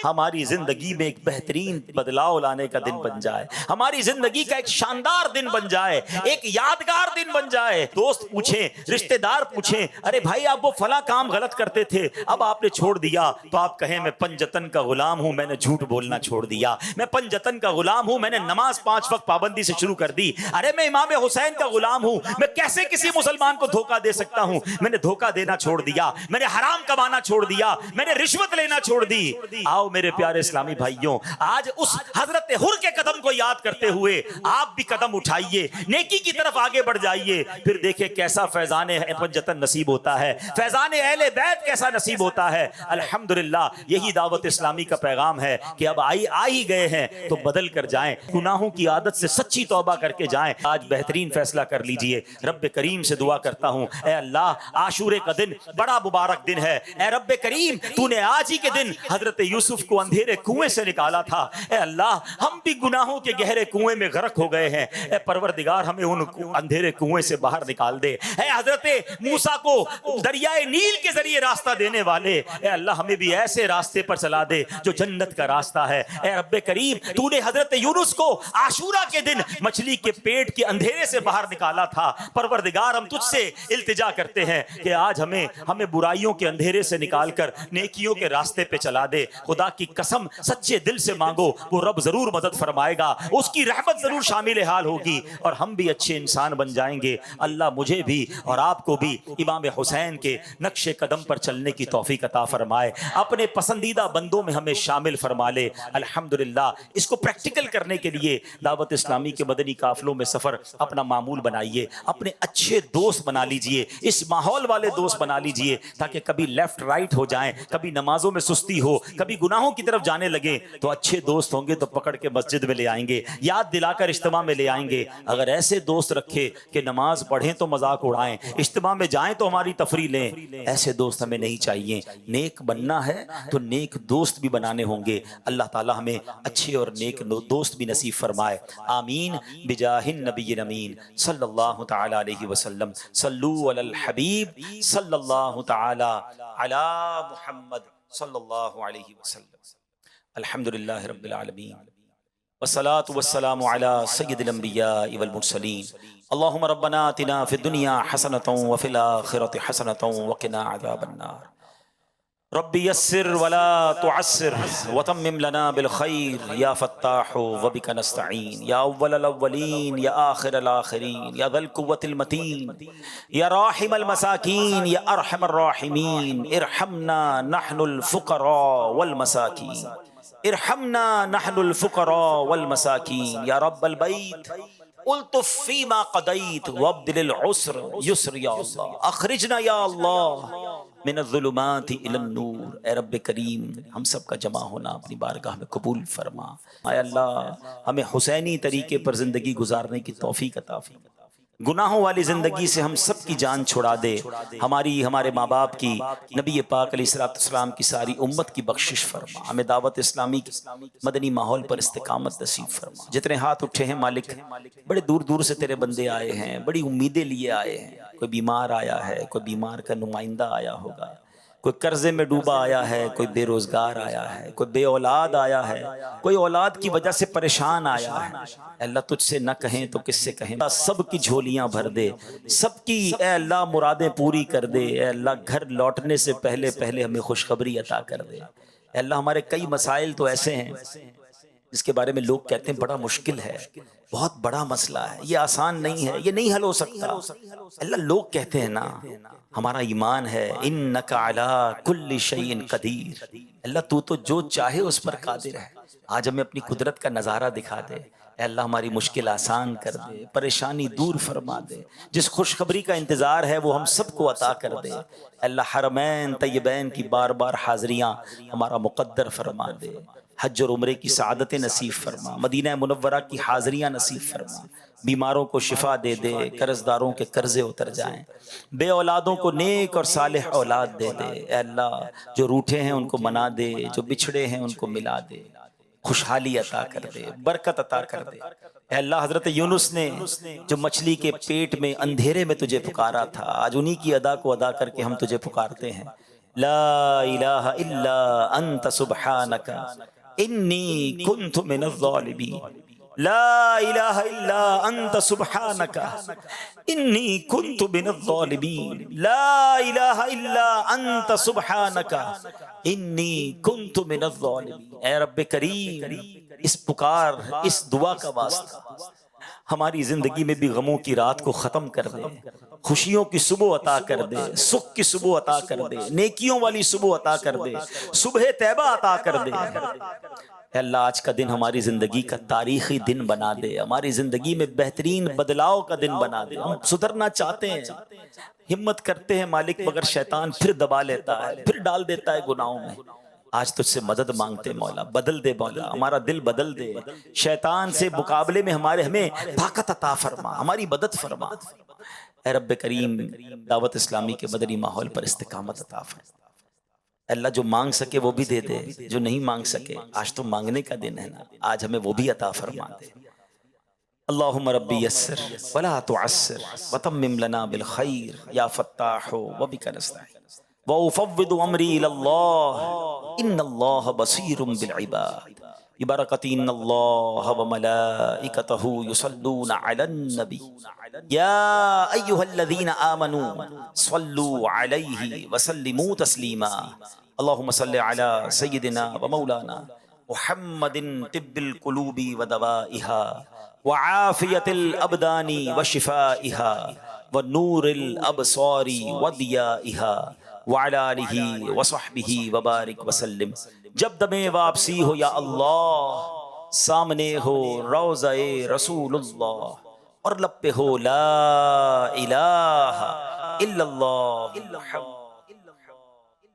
ہماری زندگی میں ایک بہترین بدلاؤ لانے کا دن بن جائے، ہماری زندگی کا ایک شاندار دن بن جائے، ایک یادگار دن بن جائے۔ دوست پوچھیں، رشتہ دار پوچھیں، ارے بھائی آپ وہ فلاں کام غلط کرتے تھے، اب آپ نے چھوڑ دیا، تو آپ کہیں میں پنجتن کا غلام ہوں، میں نے جھوٹ بولنا چھوڑ دیا، میں پنجتن کا غلام ہوں، میں نے نماز 5 وقت پابندی سے شروع کر دی، ارے میں امام حسین کا غلام ہوں، میں کیسے کسی مسلمان کو دھوکہ دے سکتا ہوں، میں نے دھوکہ دینا چھوڑ دیا، میں نے حرام کمانا چھوڑ دیا، میں نے رشوت لینا چھوڑ دی۔ آؤ میرے پیارے اسلامی بھائیوں، آج اس حضرت حر کے قدم کو یاد کرتے ہوئے آپ بھی قدم اٹھائیے، نیکی کی طرف آگے بڑھ جائیے، پھر دیکھیں کیسا فیضان پنجتن نصیب ہوتا ہے، فیضان اہل بیت کیسا نصیب ہوتا ہے۔ الحمدللہ یہی دعوت اسلامی کا پیغام ہے کہ اب آ ہی گئے ہیں تو بدل کر جائیں، گناہوں کی عادت سے سچی توبہ کر کے جائیں۔ آج بہترین فیصلہ کر لیجئے، رب کریم سے دعا کرتا ہوں، اے اللہ عاشورے کا دن بڑا مبارک دن ہے، اے رب کریم تو نے آج ہی کے دن حضرت یوسف کو اندھیرے کنویں سے نکالا تھا، اے اللہ ہم بھی گناہوں کے گہرے کنویں میں غرق ہو گئے ہیں، اے پروردگار ہمیں ان اندھیرے کنویں سے باہر نکال دے، اے حضرت موسیٰ کو دریائے نیل کے ذریعے راستہ دینے والے، اے اللہ ہمیں بھی ایسے راستے پر چلا دے جو جنت کا راستہ ہے۔ اے رب کریم تو نے حضرت یونس کو عاشورہ کے دن مچھلی کے پیٹ کے اندھیرے سے باہر نکالا تھا، پروردگار ہم تجھ سے التجا کرتے ہیں کہ آج ہمیں برائیوں کے اندھیرے سے نکال کر نیکیوں کے راستے پہ چلا دے۔ خدا کی قسم سچے دل سے مانگو، وہ رب ضرور مدد فرمائے گا، اس کی رحمت ضرور شامل حال ہوگی اور ہم بھی اچھے انسان بن جائیں گے۔ اللہ مجھے بھی اور آپ کو بھی امام حسین کے نقش قدم پر چلنے کی توفیق عطا فرمائے، اپنے پسندیدہ بندوں میں ہمیں شامل فرما لے۔ الحمدللہ اس کو پریکٹیکل کرنے کے لیے دعوت اسلامی کے مدنی قافلوں میں سفر اپنا معمول بنائیے، اپنے اچھے دوست بنا لیجئے، اس ماحول والے دوست بنا لیجئے تاکہ کبھی لیفٹ رائٹ ہو جائیں، کبھی نمازوں میں سستی ہو، کبھی گناہوں کی طرف جانے لگیں تو اچھے دوست ہوں گے تو پکڑ کے مسجد میں لے آئیں گے، یاد دلا کر اجتماع میں لے آئیں گے۔ اگر ایسے دوست رکھے کہ نماز پڑھیں تو مذاق اڑائیں، اجتماع میں جائیں تو ہماری تفریح لیں، ایسے دوست ہمیں نہیں چاہیے۔ نیک بننا ہے تو نیک دوست بھی بنانے ہوں گے۔ اللہ تعالی ہمیں اچھے اور نیک دوست بھی نصیب فرمائے، آمین بجاہ النبی الامین صلی اللہ تعالی علیہ وسلم۔ صلو علی الحبیب صلی اللہ تعالی علی محمد صلی اللہ علیہ وسلم۔ الحمدللہ رب العالمین والصلاة والسلام على سید الانبیاء والمرسلین۔ اللہم ربنا آتنا فی الدنیا حسنۃ وفی الآخرۃ حسنۃ وقنا عذاب النار۔ رب یسر ولا تعسر وتمم لنا بالخیر یا فتاح وبک نستعین یا اول الاولین یا آخر الاخرین یا ذا القوة المتین یا راحم المساکین یا ارحم الراحمین۔ ارحمنا نحن الفقراء والمساکین، ارحمنا نحن الفقراء والمساکین یا رب البیت۔ الطف فیما قضیت وابدل العسر یسر یا اللہ، اخرجنا یا اللہ من الظلمات الی النور۔ اے رب کریم ہم سب کا جمع ہونا اپنی بارگاہ میں قبول فرما۔ اے اللہ ہمیں حسینی طریقے پر زندگی گزارنے کی توفیق عطا فرما، گناہوں والی زندگی سے ہم سب کی جان چھڑا دے، ہمارے ماں باپ کی، نبی پاک علیہ السلام کی ساری امت کی بخشش فرما، ہمیں دعوت اسلامی کی مدنی ماحول پر استقامت نصیب فرما۔ جتنے ہاتھ اٹھے ہیں مالک، بڑے دور دور سے تیرے بندے آئے ہیں، بڑی امیدیں لیے آئے ہیں، کوئی بیمار آیا ہے، کوئی بیمار کا نمائندہ آیا ہوگا، کوئی قرضے میں ڈوبا آیا ہے، کوئی بے روزگار آیا ہے، کوئی بے اولاد آیا ہے، کوئی اولاد کی وجہ سے پریشان آیا ہے۔ اے اللہ تجھ سے نہ کہیں تو کس سے کہیں، سب کی جھولیاں بھر دے، سب کی اے اللہ مرادیں پوری کر دے۔ اے اللہ گھر لوٹنے سے پہلے ہمیں خوشخبری عطا کر دے۔ اے اللہ ہمارے کئی مسائل تو ایسے ہیں جس کے بارے میں لوگ کہتے ہیں بڑا مشکل ہے، بہت بڑا مسئلہ ہے، یہ آسان نہیں ہے، یہ نہیں حل ہو سکتا۔ اللہ لوگ کہتے ہیں نا، ہمارا ایمان ہے انک علی کل شیء قدیر، اللہ تو جو چاہے اس پر قادر ہے۔ آج ہمیں اپنی قدرت کا نظارہ دکھا دے، اے اللہ ہماری مشکل آسان کر دے، پریشانی دور فرما دے، جس خوشخبری کا انتظار ہے وہ ہم سب کو عطا کر دے۔ اے اللہ حرمین طیبین کی بار بار حاضریاں ہمارا مقدر فرما دے، حج اور عمرے کی سعادت نصیب فرما، مدینہ منورہ کی حاضریاں نصیب فرما، بیماروں کو شفا دے دے، قرض داروں کے قرضے اتر جائیں، بے اولادوں کو نیک اور صالح اولاد دے دے۔ اے اللہ جو روٹھے ہیں ان کو منا دے، جو بچھڑے ہیں ان کو ملا دے، خوشحالی عطا کر دے، برکت عطا کر دے۔ اے اللہ حضرت یونس نے جو مچھلی کے پیٹ میں اندھیرے میں تجھے پکارا تھا، آج انہی کی ادا کو ادا کر کے ہم تجھے پکارتے ہیں۔ لا الہ الا انت سبحانک انی کنت من الظالمین، لا الہ الا انت سبحانک انی کنت من الظالمین، لا الہ الا انت سبحانک انی کنت من الظالمین۔ اے رب کریم، اس پکار، اس دعا کا واسطہ ہماری زندگی میں بھی غموں کی رات کو ختم کر دے، خوشیوں کی صبح عطا کر دے، سکھ کی صبح عطا کر دے، نیکیوں والی صبح عطا کر دے، صبح طیبہ عطا کر دے۔ اے اللہ آج کا دن ہماری زندگی کا تاریخی دن بنا دے، ہماری زندگی میں بہترین بدلاؤ کا دن بنا دے۔ ہم سدھرنا چاہتے ہیں، ہمت کرتے ہیں مالک، مگر شیطان پھر دبا لیتا ہے، پھر ڈال دیتا ہے گناہوں میں۔ آج تجھ سے مدد مانگتے مولا، بدل دے مولا، ہمارا دل بدل دے، شیطان سے مقابلے میں ہمیں طاقت عطا فرما، ہماری مدد فرما۔ اے رب کریم دعوت اسلامی کے مدنی ماحول پر استقامت عطا فرما۔ اللہ جو مانگ سکے وہ بھی دے دے، جو نہیں مانگ سکے آج تو مانگنے کا دن ہے نا، آج ہمیں وہ بھی عطا فرما دے۔ اللہم ربی یسر ولا تعسر وتمم لنا بالخیر یا فتاح وبک نستعین وافوض امری الی اللہ ان اللہ بصیر بالعباد ببرکۃ ان اللہ وملائکتہ یصلون علی النبی یا ایھا الذین آمنوا صلوا علیہ وسلموا تسلیما اللہم صل علی سیدنا ومولانا محمد طب القلوب ودوائها وعافیت الابدان وشفائها ونور الابصار وضیائها وعلی آلہ وصحبہ وبارک وسلم۔ جب دم واپسی ہو یا اللہ، سامنے ہو روضہ رسول اللہ، اور لب پہ ہو لا الہ الا اللہ محمد